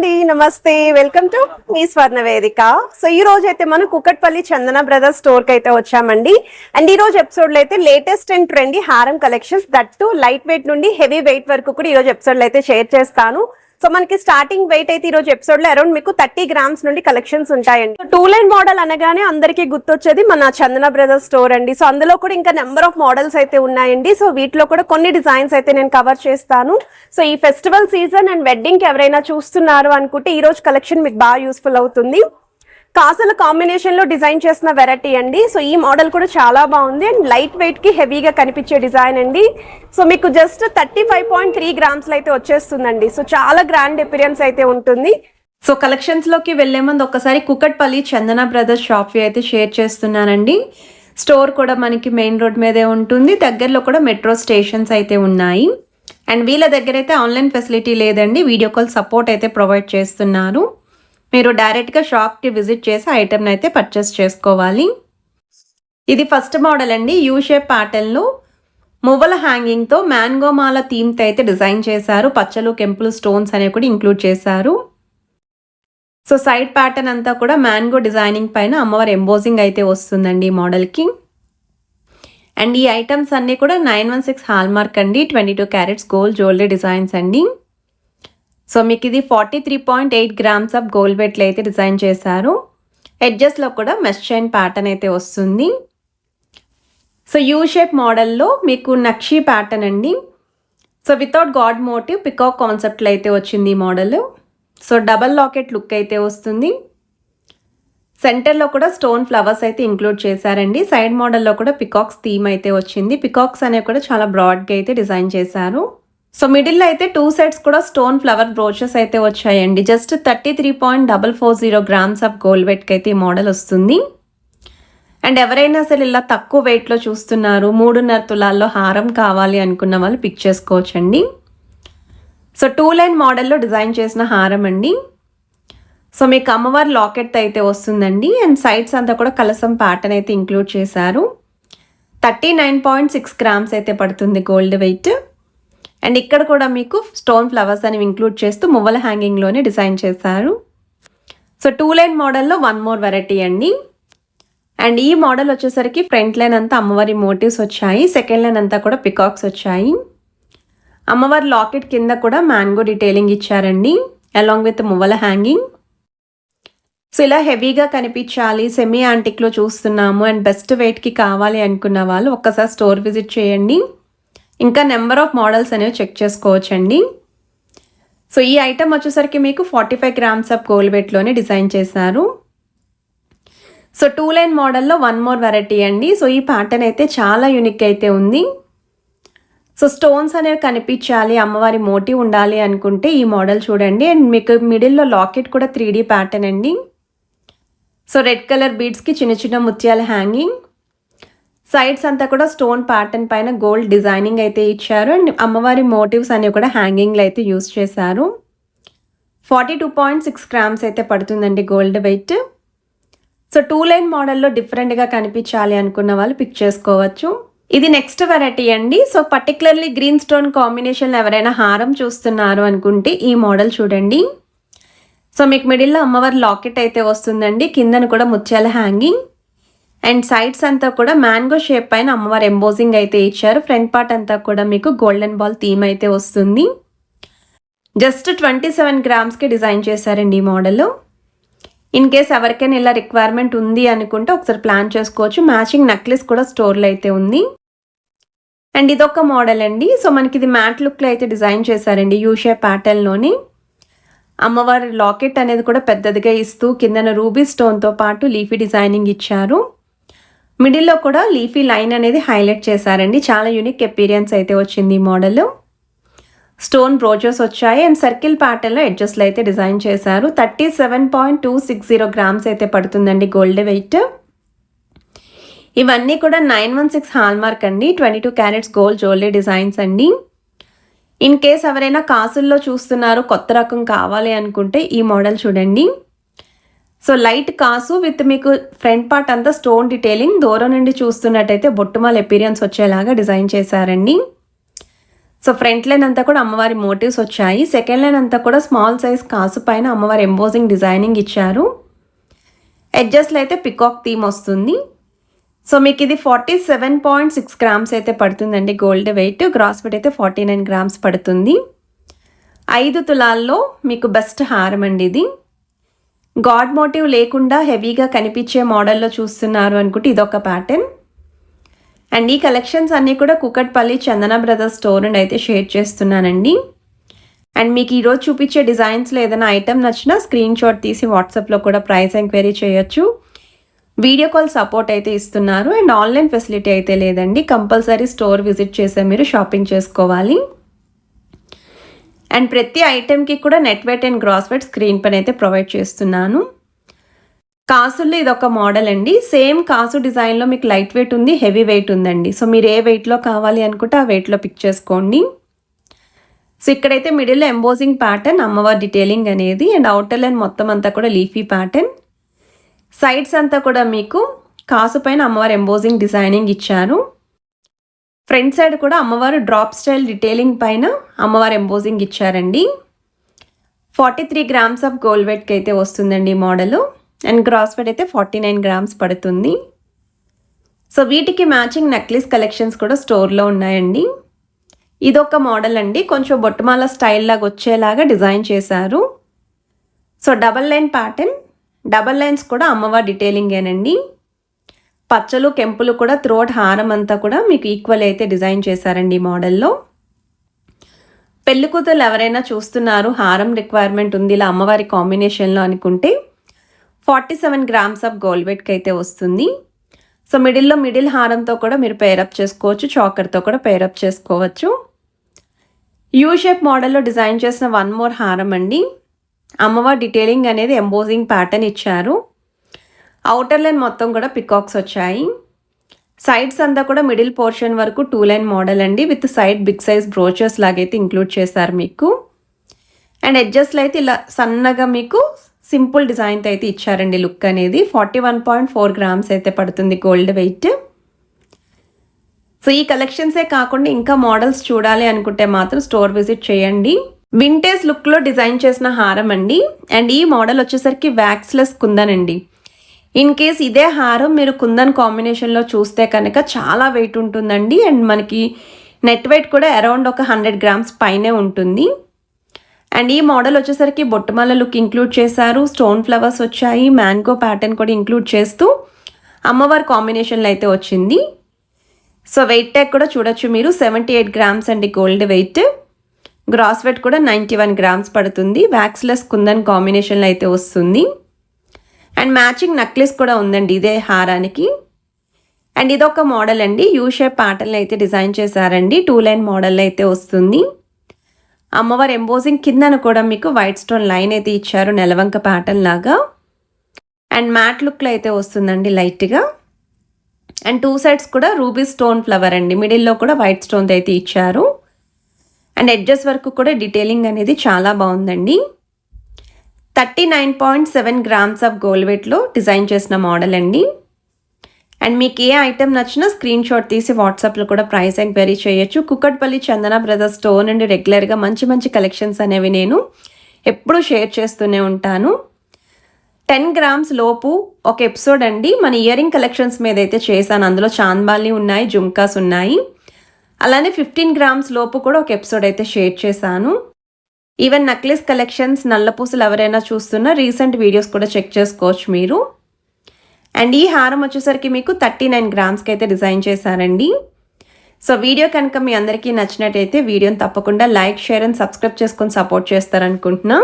అండి, నమస్తే. Welcome to me స్వర్ణ వేదిక. సో ఈ రోజు అయితే మనం కుకట్పల్లి చందన బ్రదర్స్ స్టోర్ కి అయితే వచ్చామండి. అండ్ ఈ రోజు ఎపిసోడ్ లో అయితే లేటెస్ట్ అండ్ ట్రెండీ హారం కలెక్షన్స్, దట్టు లైట్ వెయిట్ నుండి హెవీ వెయిట్ వరకు కూడా ఈ రోజు ఎపిసోడ్ లో అయితే షేర్ చేస్తాను. సో మనకి స్టార్టింగ్ వెయిట్ అయితే ఈ రోజు ఎపిసోడ్ లో అరౌండ్ మీకు 30 గ్రామ్స్ నుండి కలెక్షన్స్ ఉంటాయండి. టూ లైన్ మోడల్ అనగానే అందరికీ గుర్తొచ్చేది మన చందన బ్రదర్స్ స్టోర్ అండి. సో అందులో కూడా ఇంకా నెంబర్ ఆఫ్ మోడల్స్ అయితే ఉన్నాయండి. సో వీటిలో కూడా కొన్ని డిజైన్స్ అయితే నేను కవర్ చేస్తాను. సో ఈ ఫెస్టివల్ సీజన్ అండ్ వెడ్డింగ్ కి ఎవరైనా చూస్తున్నారు అనుకుంటే ఈ రోజు కలెక్షన్ మీకు బాగా యూస్ఫుల్ అవుతుంది. కాసుల కాంబినేషన్ లో డిజైన్ చేసిన వెరైటీ అండి. సో ఈ మోడల్ కూడా చాలా బాగుంది అండ్ లైట్ వెయిట్ కి హెవీగా కనిపించే డిజైన్ అండి. సో మీకు జస్ట్ 35.3 గ్రామ్స్ లో అయితే వచ్చేస్తుందండి. సో చాలా గ్రాండ్ అపిరియన్స్ అయితే ఉంటుంది. సో కలెక్షన్స్ లోకి వెళ్లే ముందు ఒక్కసారి కుకట్పల్లి చందన బ్రదర్స్ షాప్ అయితే షేర్ చేస్తున్నానండి. స్టోర్ కూడా మనకి మెయిన్ రోడ్ మీదే ఉంటుంది. దగ్గరలో కూడా మెట్రో స్టేషన్స్ అయితే ఉన్నాయి. అండ్ వీళ్ళ దగ్గర అయితే ఆన్లైన్ ఫెసిలిటీ లేదండి, వీడియో కాల్ సపోర్ట్ అయితే ప్రొవైడ్ చేస్తున్నారు. మీరు డైరెక్ట్గా షాప్కి విజిట్ చేసి ఐటెంని అయితే పర్చేస్ చేసుకోవాలి. ఇది ఫస్ట్ మోడల్ అండి. యూ షేప్ ప్యాటర్న్లో మువ్వల హ్యాంగింగ్తో మ్యాంగో మాల థీమ్తో అయితే డిజైన్ చేశారు. పచ్చలు, కెంపులు, స్టోన్స్ అనేవి కూడా ఇంక్లూడ్ చేశారు. సో సైడ్ ప్యాటర్న్ అంతా కూడా మ్యాంగో డిజైనింగ్ పైన అమ్మవారి ఎంబోజింగ్ అయితే వస్తుందండి ఈ మోడల్కి. అండ్ ఈ ఐటమ్స్ అన్నీ కూడా 916 హాల్మార్క్ అండి, 22 క్యారెట్స్ గోల్డ్ జ్యువెలరీ డిజైన్స్ అండి. సో మీకు ఇది 43.8 గ్రామ్స్ ఆఫ్ గోల్డ్ వెయిట్లో అయితే డిజైన్ చేశారు. ఎడ్జెస్లో కూడా మెష్ చైన్ ప్యాటర్న్ అయితే వస్తుంది. సో యూ షేప్ మోడల్లో మీకు నక్షి ప్యాటర్న్ అండి. So without god motive peacock కాన్సెప్ట్లో అయితే వచ్చింది ఈ model. So double locket look అయితే వస్తుంది. సెంటర్లో కూడా స్టోన్ ఫ్లవర్స్ అయితే ఇంక్లూడ్ చేశారండి. సైడ్ మోడల్లో కూడా పికాక్స్ థీమ్ అయితే వచ్చింది. పికాక్స్ అనేవి కూడా చాలా బ్రాడ్గా అయితే డిజైన్ చేశారు. సో మిడిల్లో అయితే 2 సెట్స్ కూడా స్టోన్ ఫ్లవర్ బ్రోచెస్ అయితే వచ్చాయండి. జస్ట్ 33.440 గ్రామ్స్ ఆఫ్ గోల్డ్ వెయిట్కి అయితే ఈ మోడల్ వస్తుంది. అండ్ ఎవరైనా అసలు ఇలా తక్కువ వెయిట్లో చూస్తున్నారు, 3.5 తులాల్లో హారం కావాలి అనుకున్న వాళ్ళు పిక్ చేసుకోవచ్చండి. సో 2 లైన్ మోడల్లో డిజైన్ చేసిన హారం అండి. సో మీకు అమ్మవారి లాకెట్ అయితే వస్తుందండి. అండ్ సైడ్స్ అంతా కూడా కలసం ప్యాటర్న్ అయితే ఇంక్లూడ్ చేశారు. 39.6 గ్రామ్స్ అయితే పడుతుంది గోల్డ్ వెయిట్. అండ్ ఇక్కడ కూడా మీకు స్టోన్ ఫ్లవర్స్ అనేవి ఇంక్లూడ్ చేస్తూ మువ్వల హ్యాంగింగ్లోనే డిజైన్ చేశారు. సో 2 లైన్ మోడల్లో 1 మోర్ వెరైటీ అండి. అండ్ ఈ మోడల్ వచ్చేసరికి ఫ్రంట్ లైన్ అంతా అమ్మవారి మోటివ్స్ వచ్చాయి, సెకండ్ లైన్ అంతా కూడా పికాక్స్ వచ్చాయి. అమ్మవారి లాకెట్ కింద కూడా మ్యాంగో డీటెయిలింగ్ ఇచ్చారండి along with Muvvala hanging. So ఇలా హెవీగా కనిపించాలి, సెమీ యాంటిక్లో చూస్తున్నాము అండ్ బెస్ట్ వెయిట్కి కావాలి అనుకున్న వాళ్ళు ఒక్కసారి స్టోర్ విజిట్ చేయండి. ఇంకా నెంబర్ ఆఫ్ మోడల్స్ అనేవి చెక్ చేసుకోవచ్చండి. సో ఈ ఐటమ్ వచ్చేసరికి మీకు 45 గ్రామ్స్ ఆఫ్ గోల్డ్ వెయిట్లోనే డిజైన్ చేశారు. సో 2 లైన్ మోడల్లో 1 మోర్ వెరైటీ అండి. సో ఈ ప్యాటర్న్ అయితే చాలా యూనిక్ అయితే ఉంది. సో స్టోన్స్ అనేవి కనిపించాలి, అమ్మవారి మోటివ్ ఉండాలి అనుకుంటే ఈ మోడల్ చూడండి. అండ్ మీకు మిడిల్లో లాకెట్ కూడా 3D ప్యాటర్న్ అండి. సో రెడ్ కలర్ బీడ్స్కి చిన్న చిన్న ముత్యాల హ్యాంగింగ్. సైడ్స్ అంతా కూడా స్టోన్ ప్యాటర్న్ పైన గోల్డ్ డిజైనింగ్ అయితే ఇచ్చారు. అండ్ అమ్మవారి మోటివ్స్ అనేవి కూడా హ్యాంగింగ్లో అయితే యూస్ చేశారు. 42.6 గ్రామ్స్ అయితే పడుతుందండి గోల్డ్ వెయిట్. సో 2 లైన్ మోడల్లో డిఫరెంట్గా కనిపించాలి అనుకున్న వాళ్ళు పిక్ చేసుకోవచ్చు. ఇది నెక్స్ట్ వెరైటీ అండి. సో పర్టికులర్లీ గ్రీన్ స్టోన్ కాంబినేషన్లో ఎవరైనా హారం చూస్తున్నారు అనుకుంటే ఈ మోడల్ చూడండి. సో మీకు మిడిల్లో అమ్మవారి లాకెట్ అయితే వస్తుందండి, కిందను కూడా ముత్యాల హ్యాంగింగ్. అండ్ సైడ్స్ అంతా కూడా మ్యాంగో షేప్ పైన అమ్మవారి ఎంబోజింగ్ అయితే ఇచ్చారు. ఫ్రంట్ పార్ట్ అంతా కూడా మీకు గోల్డెన్ బాల్ థీమ్ అయితే వస్తుంది. జస్ట్ 27 గ్రామ్స్కి డిజైన్ చేశారండి ఈ మోడల్. ఇన్ కేస్ ఎవరికైనా ఇలా రిక్వైర్మెంట్ ఉంది అనుకుంటే ఒకసారి ప్లాన్ చేసుకోవచ్చు. మ్యాచింగ్ నెక్లెస్ కూడా స్టోర్లో అయితే ఉంది. అండ్ ఇదొక మోడల్ అండి. సో మనకి ఇది మ్యాట్ లుక్లో అయితే డిజైన్ చేశారండి యూ షేప్ ప్యాటర్న్లోని. అమ్మవారి లాకెట్ అనేది కూడా పెద్దదిగా ఇస్తూ కిందన రూబీ స్టోన్తో పాటు లీఫీ డిజైనింగ్ ఇచ్చారు. మిడిల్లో కూడా లీఫీ లైన్ అనేది హైలైట్ చేశారండి. చాలా యూనిక్ అపీరియన్స్ అయితే వచ్చింది ఈ మోడల్. స్టోన్ బ్రోచెస్ వచ్చాయి అండ్ సర్కిల్ ప్యాటర్న్లో ఎడ్జెస్లో అయితే డిజైన్ చేశారు. 37.260 గ్రామ్స్ అయితే పడుతుందండి గోల్డ్ వెయిట్. ఇవన్నీ కూడా 916 హాల్మార్క్ అండి, 22 క్యారెట్స్ గోల్డ్ జ్యువెలరీ డిజైన్స్ అండి. ఇన్ కేస్ ఎవరైనా కాసుల్లో చూస్తున్నారు, కొత్త రకం కావాలి అనుకుంటే ఈ మోడల్ చూడండి. సో లైట్ కాసు విత్ మీకు ఫ్రంట్ పార్ట్ అంతా స్టోన్ డీటెయిలింగ్, దూరం నుండి చూస్తున్నట్టయితే బొట్టుమాల అపీరియన్స్ వచ్చేలాగా డిజైన్ చేశారండి. సో ఫ్రంట్ లైన్ అంతా కూడా అమ్మవారి మోటివ్స్ వచ్చాయి. సెకండ్ లైన్ అంతా కూడా స్మాల్ సైజ్ కాసు పైన అమ్మవారి ఎంబోజింగ్ డిజైనింగ్ ఇచ్చారు. ఎడ్జస్ట్లో అయితే పికాక్ థీమ్ వస్తుంది. సో మీకు ఇది 47.6 గ్రామ్స్ అయితే పడుతుందండి గోల్డ్ వెయిట్. గ్రాస్ వెయిట్ అయితే 49 గ్రామ్స్ పడుతుంది. 5 తులాల్లో మీకు బెస్ట్ హారం అండి ఇది. గాడ్ మోటివ్ లేకుండా హెవీగా కనిపించే మోడల్లో చూస్తున్నారు అనుకుంటే ఇదొక ప్యాటర్న్. అండ్ ఈ కలెక్షన్స్ అన్నీ కూడా కుకట్పల్లి చందన బ్రదర్స్ స్టోర్ నుండి అయితే షేర్ చేస్తున్నానండి. అండ్ మీకు ఈరోజు చూపించే డిజైన్స్లో ఏదైనా ఐటెం నచ్చినా స్క్రీన్ షాట్ తీసి వాట్సాప్లో కూడా ప్రైస్ ఎంక్వైరీ చేయొచ్చు. వీడియో కాల్ సపోర్ట్ అయితే ఇస్తున్నారు. అండ్ ఆన్లైన్ ఫెసిలిటీ అయితే లేదండి. కంపల్సరీ స్టోర్ విజిట్ చేసే మీరు షాపింగ్ చేసుకోవాలి. అండ్ ప్రతి ఐటెంకి కూడా net weight and gross weight screen పైన అయితే ప్రొవైడ్ చేస్తున్నాను. కాసుల్లో ఇదొక మోడల్ అండి. సేమ్ కాసు డిజైన్లో మీకు లైట్ వెయిట్ ఉంది, హెవీ వెయిట్ ఉందండి. సో మీరు ఏ వెయిట్లో కావాలి అనుకుంటే ఆ వెయిట్లో పిక్ చేసుకోండి. సో ఇక్కడైతే మిడిల్లో ఎంబోజింగ్ ప్యాటర్న్ అమ్మవారి డీటెయిలింగ్ అనేది. అండ్ అవుటర్ లైన్ మొత్తం అంతా కూడా లీఫీ ప్యాటర్న్. సైడ్స్ అంతా కూడా మీకు కాసు పైన అమ్మవారి ఎంబోజింగ్ డిజైనింగ్ ఇచ్చారు. ఫ్రంట్ సైడ్ కూడా అమ్మవారు డ్రాప్ స్టైల్ డీటెయిలింగ్ పైన అమ్మవారి ఎంబోజింగ్ ఇచ్చారండి. 43 గ్రామ్స్ ఆఫ్ గోల్డ్ వెయిట్కి అయితే వస్తుందండి ఈ మోడలు. అండ్ గ్రాస్ వెయిట్ అయితే 49 గ్రామ్స్ పడుతుంది. సో వీటికి మ్యాచింగ్ నెక్లెస్ కలెక్షన్స్ కూడా స్టోర్లో ఉన్నాయండి. ఇదొక మోడల్ అండి. కొంచెం బొట్టుమాల స్టైల్ లాగా వచ్చేలాగా డిజైన్ చేశారు. So double line pattern, double lines కూడా అమ్మవారి డీటెయిలింగేనండి. పచ్చలు కెంపులు కూడా త్రోట్ హారం అంతా కూడా మీకు ఈక్వల్ అయితే డిజైన్ చేశారండి ఈ మోడల్లో. పెళ్లి కూతురు ఎవరైనా చూస్తున్నారు, హారం రిక్వైర్మెంట్ ఉంది ఇలా అమ్మవారి కాంబినేషన్లో అనుకుంటే 47 గ్రామ్స్ ఆఫ్ గోల్డ్ వెయిట్కి అయితే వస్తుంది. సో మిడిల్ హారంతో కూడా మీరు పేరప్ చేసుకోవచ్చు, చాకర్తో కూడా పేరప్ చేసుకోవచ్చు. యూ షేప్ మోడల్లో డిజైన్ చేసిన వన్ మోర్ హారం అండి. అమ్మవారి డీటెయిలింగ్ అనేది ఎంబోజింగ్ ప్యాటర్న్ ఇచ్చారు. అవుటర్ లైన్ మొత్తం కూడా పికాక్స్ వచ్చాయి. సైడ్స్ అంతా కూడా మిడిల్ పోర్షన్ వరకు 2 లైన్ మోడల్ అండి. With side big size brochures లాగైతే ఇంక్లూడ్ చేశారు మీకు. అండ్ ఎడ్జస్ట్లో అయితే ఇలా సన్నగా మీకు సింపుల్ డిజైన్తో అయితే ఇచ్చారండి లుక్ అనేది. 41.4 గ్రామ్స్ అయితే పడుతుంది గోల్డ్ వెయిట్. సో ఈ కలెక్షన్సే కాకుండా ఇంకా మోడల్స్ చూడాలి అనుకుంటే మాత్రం స్టోర్ విజిట్ చేయండి. వింటేజ్ లుక్లో డిజైన్ చేసిన హారం అండి. అండ్ ఈ మోడల్ వచ్చేసరికి వ్యాక్స్లెస్ కుందన్ అండి. ఇన్ కేస్ ఇదే హారం మీరు కుందన్ కాంబినేషన్లో చూస్తే కనుక చాలా వెయిట్ ఉంటుందండి. అండ్ మనకి నెట్ వెయిట్ కూడా అరౌండ్ ఒక 100 గ్రామ్స్ పైనే ఉంటుంది. అండ్ ఈ మోడల్ వచ్చేసరికి బొట్టుమాల లుక్ ఇంక్లూడ్ చేశారు. స్టోన్ ఫ్లవర్స్ వచ్చాయి. మ్యాంగో ప్యాటర్న్ కూడా ఇంక్లూడ్ చేస్తూ అమ్మవారి కాంబినేషన్లో అయితే వచ్చింది. సో వెయిట్ ట్యాగ్ కూడా చూడొచ్చు మీరు. 78 గ్రామ్స్ అండి గోల్డ్ వెయిట్. గ్రాస్ వెయిట్ కూడా 91 గ్రామ్స్ పడుతుంది. వ్యాక్స్లెస్ కుందన్ కాంబినేషన్లో అయితే వస్తుంది. అండ్ మ్యాచింగ్ నెక్లెస్ కూడా ఉందండి ఇదే హారానికి. అండ్ ఇదొక మోడల్ అండి. యూ షేప్ ప్యాటర్న్ అయితే డిజైన్ చేశారండి. 2 లైన్ మోడల్ అయితే వస్తుంది. అమ్మవారి ఎంబోజింగ్ కిందన కూడా మీకు వైట్ స్టోన్ లైన్ అయితే ఇచ్చారు నెలవంక ప్యాటర్న్ లాగా. అండ్ మ్యాట్ లుక్లో అయితే వస్తుందండి లైట్గా. అండ్ 2 సైడ్స్ కూడా రూబీ స్టోన్ ఫ్లవర్ అండి. మిడిల్లో కూడా వైట్ స్టోన్ అయితే ఇచ్చారు. అండ్ ఎడ్జెస్ వరకు కూడా డీటెయిలింగ్ అనేది చాలా బాగుందండి. 39.7 గ్రామ్స్ ఆఫ్ గోల్డ్ వెయిట్లో డిజైన్ చేసిన మోడల్ అండి. అండ్ మీకు ఏ ఐటెం నచ్చినా స్క్రీన్ షాట్ తీసి వాట్సాప్లో కూడా ప్రైస్ ఎంక్వైరీ చేయొచ్చు. కుకట్పల్లి చందన బ్రదర్స్ స్టోర్ నుండి రెగ్యులర్గా మంచి కలెక్షన్స్ అనేవి నేను ఎప్పుడూ షేర్ చేస్తూనే ఉంటాను. 10 గ్రామ్స్ లోపు ఒక ఎపిసోడ్ అండి మన ఇయరింగ్ కలెక్షన్స్ మీద అయితే చేశాను. అందులో చాంద్బాలి ఉన్నాయి, జుమ్కాస్ ఉన్నాయి. అలానే 15 గ్రామ్స్ లోపు కూడా ఒక ఎపిసోడ్ అయితే షేర్ చేశాను. ఈవెన్ నెక్లెస్ కలెక్షన్స్, నల్లపూసలు ఎవరైనా చూస్తున్నా రీసెంట్ వీడియోస్ కూడా చెక్ చేసుకోవచ్చు మీరు. అండ్ ఈ హారం వచ్చేసరికి మీకు 39 గ్రామ్స్కి అయితే డిజైన్ చేశారండి. సో వీడియో కనుక మీ అందరికీ నచ్చినట్టయితే వీడియోని తప్పకుండా లైక్, షేర్ అండ్ సబ్స్క్రైబ్ చేసుకొని సపోర్ట్ చేస్తారనుకుంటున్నా.